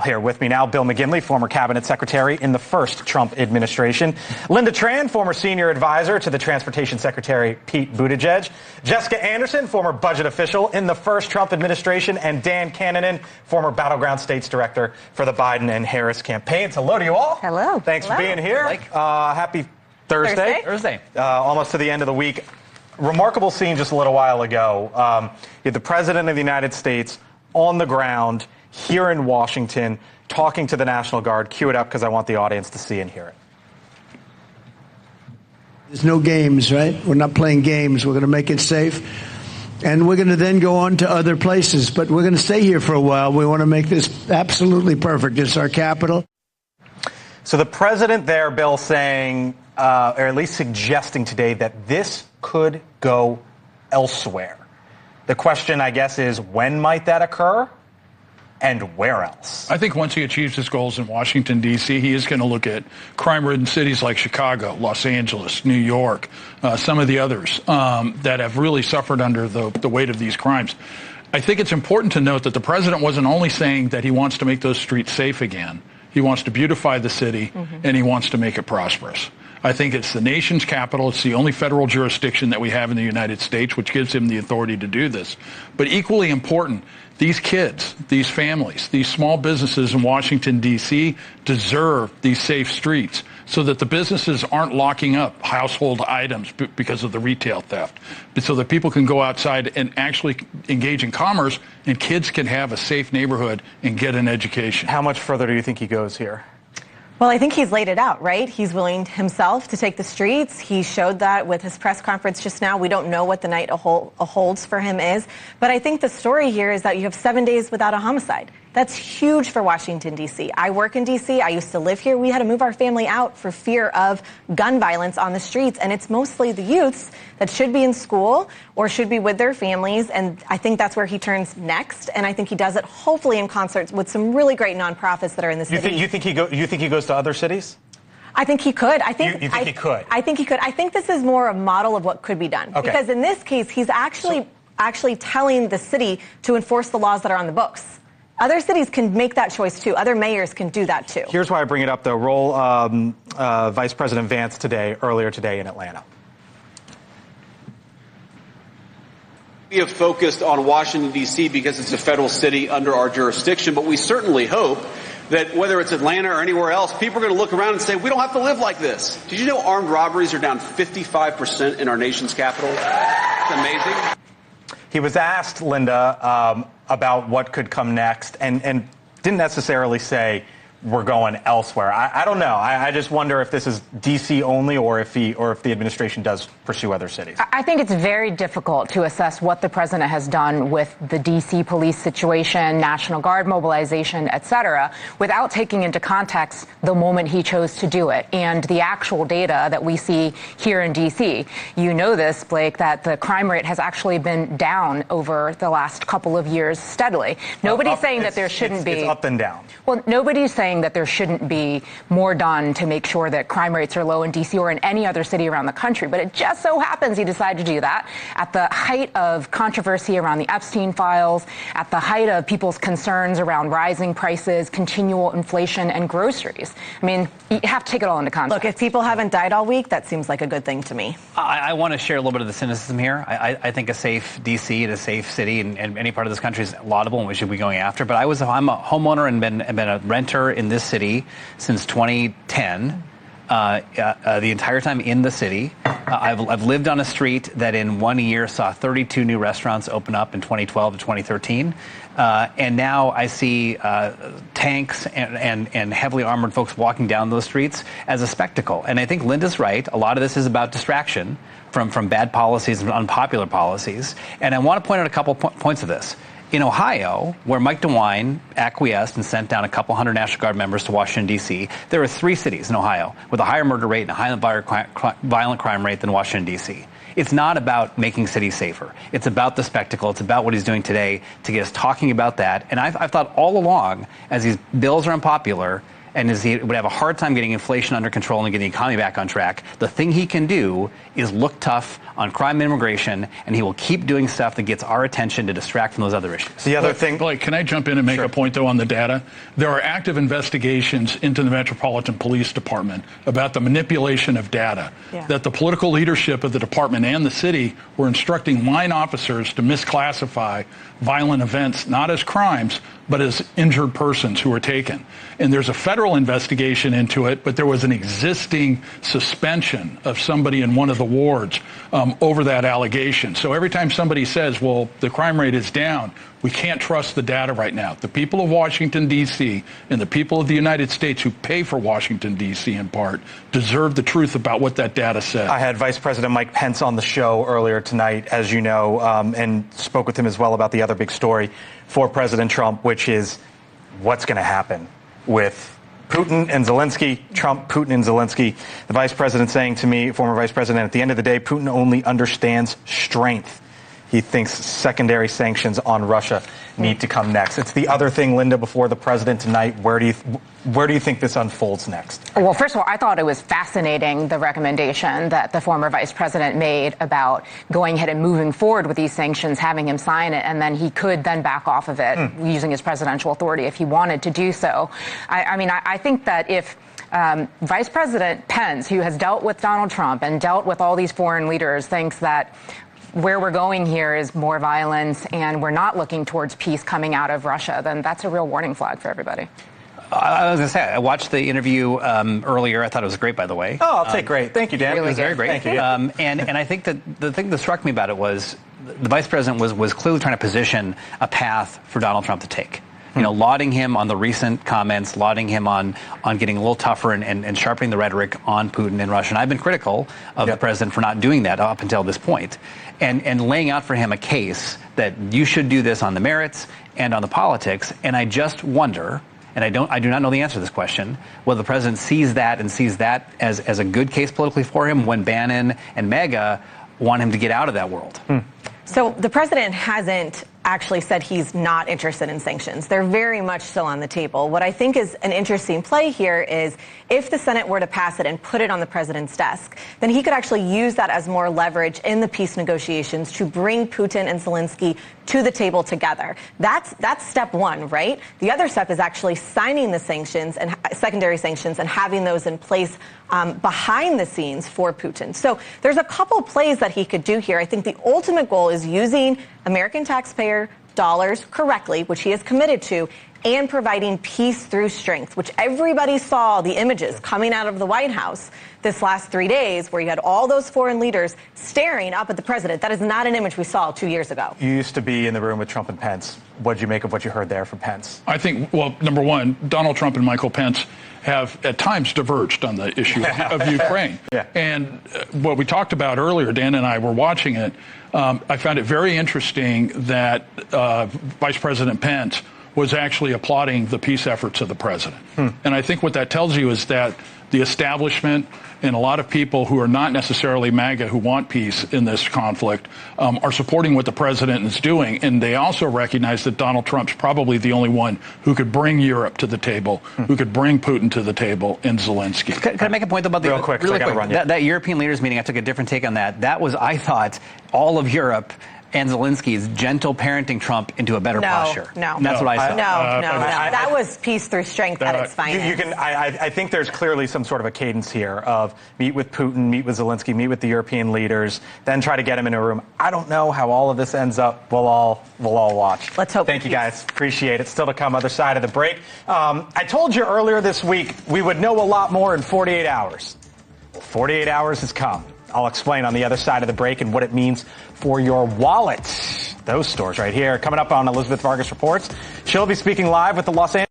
Here with me now, Bill McGinley, former cabinet secretary in the first Trump administration. Linda Tran, former senior advisor to the transportation secretary Pete Buttigieg. Jessica Anderson, former budget official in the first Trump administration. And Dan Cannon, former battleground states director for the Biden and Harris campaigns. Hello to you all. Hello. Thanks for being here. Happy Thursday. Almost to the end of the week. Remarkable scene just a little while ago. You had the president of the United States on the ground here in Washington, talking to the National Guard. Cue it up because I want the audience to see and hear it. There's no games, right? We're not playing games. We're going to make it safe. And we're going to then go on to other places. But we're going to stay here for a while. We want to make this absolutely perfect. It's our capital. So the president there, Bill, saying, or at least suggesting today, that this could go elsewhere. The question, I guess, is when might that occur? And where else? I think once he achieves his goals in Washington, D.C., he is going to look at crime-ridden cities like Chicago, Los Angeles, New York, some of the others that have really suffered under the weight of these crimes. I think it's important to note that the president wasn't only saying that he wants to make those streets safe again. He wants to beautify the city, and he wants to make it prosperous. I think it's the nation's capital. It's the only federal jurisdiction that we have in the United States, which gives him the authority to do this. But equally important, these kids, these families, these small businesses in Washington, D.C. deserve these safe streets so that the businesses aren't locking up household items because of the retail theft, so that people can go outside and actually engage in commerce and kids can have a safe neighborhood and get an education. How much further do you think he goes here? Well, I think he's laid it out, right? He's willing himself to take the streets. He showed that with his press conference just now. We don't know what the night holds for him is. But I think the story here is that you have 7 days without a homicide. That's huge for Washington, D.C. I work in D.C. I used to live here. We had to move our family out for fear of gun violence on the streets. And it's mostly the youths that should be in school or should be with their families. And I think that's where he turns next. And I think he does it hopefully in concert with some really great nonprofits that are in the city. You think he goes to other cities? I think he could. You think he could? I think he could. I think this is more a model of what could be done. Okay. Because in this case, he's actually telling the city to enforce the laws that are on the books. Other cities can make that choice, too. Other mayors can do that, too. Here's why I bring it up, though. Roll Vice President Vance earlier today in Atlanta. We have focused on Washington, D.C. because it's a federal city under our jurisdiction, but we certainly hope that whether it's Atlanta or anywhere else, people are going to look around and say, we don't have to live like this. Did you know armed robberies are down 55% in our nation's capital? It's amazing. He was asked, Linda, about what could come next and didn't necessarily say we're going elsewhere. I don't know. I just wonder if this is D.C. only or if the administration does pursue other cities. I think it's very difficult to assess what the president has done with the D.C. police situation, National Guard mobilization, et cetera, without taking into context the moment he chose to do it and the actual data that we see here in D.C. You know this, Blake, that the crime rate has actually been down over the last couple of years steadily. Nobody's saying that there shouldn't be. It's up and down. Well, nobody's saying that there shouldn't be more done to make sure that crime rates are low in D.C. or in any other city around the country. But it just so happens he decided to do that at the height of controversy around the Epstein files, at the height of people's concerns around rising prices, continual inflation, and groceries. I mean, you have to take it all into context. Look, if people haven't died all week, that seems like a good thing to me. I want to share a little bit of the cynicism here. I think a safe D.C. and a safe city and any part of this country is laudable and we should be going after. But I'm a homeowner and been a renter in this city since 2010. The entire time in the city. I've lived on a street that in 1 year saw 32 new restaurants open up in 2012 to 2013. And now I see tanks and heavily armored folks walking down those streets as a spectacle. And I think Linda's right. A lot of this is about distraction from bad policies and unpopular policies. And I want to point out a couple points of this. In Ohio, where Mike DeWine acquiesced and sent down a couple hundred National Guard members to Washington, D.C., there are 3 cities in Ohio with a higher murder rate and a higher violent crime rate than Washington, D.C. It's not about making cities safer. It's about the spectacle. It's about what he's doing today to get us talking about that. And I've thought all along, as these bills are unpopular, and he would have a hard time getting inflation under control and getting the economy back on track. The thing he can do is look tough on crime and immigration, and he will keep doing stuff that gets our attention to distract from those other issues. The other thing, Blake, can I jump in and make a point, though, on the data? There are active investigations into the Metropolitan Police Department about the manipulation of data, that the political leadership of the department and the city were instructing line officers to misclassify violent events, not as crimes, but as injured persons who were taken. And there's a federal investigation into it, but there was an existing suspension of somebody in one of the wards over that allegation. So every time somebody says, well, the crime rate is down, we can't trust the data right now. The people of Washington, D.C., and the people of the United States who pay for Washington, D.C. in part, deserve the truth about what that data says. I had Vice President Mike Pence on the show earlier tonight, as you know, and spoke with him as well about the other big story for President Trump, which is what's going to happen with Putin and Zelensky, Trump, Putin, and Zelensky. The vice president saying to me, former vice president, at the end of the day, Putin only understands strength. He thinks secondary sanctions on Russia need to come next. It's the other thing, Linda, before the president tonight. Where do you think this unfolds next? Well, first of all, I thought it was fascinating, the recommendation that the former vice president made about going ahead and moving forward with these sanctions, having him sign it, and then he could then back off of it using his presidential authority if he wanted to do so. I think that if Vice President Pence, who has dealt with Donald Trump and dealt with all these foreign leaders, thinks that where we're going here is more violence and we're not looking towards peace coming out of Russia, then that's a real warning flag for everybody. I was going to say, I watched the interview earlier. I thought it was great, by the way. Oh, I'll take great. Thank you, Dan. Really it was very great. Thank you. And I think that the thing that struck me about it was the vice president was clearly trying to position a path for Donald Trump to take. You know, lauding him on the recent comments, lauding him on getting a little tougher and sharpening the rhetoric on Putin and Russia. And I've been critical of the president for not doing that up until this point. And laying out for him a case that you should do this on the merits and on the politics. And I just wonder, and I do not know the answer to this question, whether the president sees that as a good case politically for him when Bannon and MAGA want him to get out of that world. So the president hasn't actually said he's not interested in sanctions. They're very much still on the table. What I think is an interesting play here is if the Senate were to pass it and put it on the president's desk, then he could actually use that as more leverage in the peace negotiations to bring Putin and Zelensky to the table together. That's step one, right? The other step is actually signing the sanctions and secondary sanctions and having those in place behind the scenes for Putin. So there's a couple plays that he could do here. I think the ultimate goal is using American taxpayer dollars correctly, which he is committed to, and providing peace through strength, which everybody saw the images coming out of the White House this last 3 days where you had all those foreign leaders staring up at the president. That is not an image we saw 2 years ago. You used to be in the room with Trump and Pence. What did you make of what you heard there from Pence? I think, well, number one, Donald Trump and Michael Pence have at times diverged on the issue of Ukraine. And what we talked about earlier, Dan and I were watching it, I found it very interesting that Vice President Pence was actually applauding the peace efforts of the president. And I think what that tells you is that the establishment and a lot of people who are not necessarily MAGA who want peace in this conflict are supporting what the president is doing. And they also recognize that Donald Trump's probably the only one who could bring Europe to the table, who could bring Putin to the table, and Zelensky. Can I make a point about the real quick? That European leaders meeting? I took a different take on that. That was, I thought, all of Europe and Zelensky's gentle parenting Trump into a better posture. No, that's what I saw. No. That was peace through strength at its finest. I think there's clearly some sort of a cadence here of meet with Putin, meet with Zelensky, meet with the European leaders, then try to get him in a room. I don't know how all of this ends up. We'll all watch. Let's hope. Thank you, guys. Appreciate it. Still to come, other side of the break. I told you earlier this week we would know a lot more in 48 hours. 48 hours has come. I'll explain on the other side of the break and what it means for your wallet. Those stores right here. Coming up on Elizabeth Vargas Reports. She'll be speaking live with the Los Angeles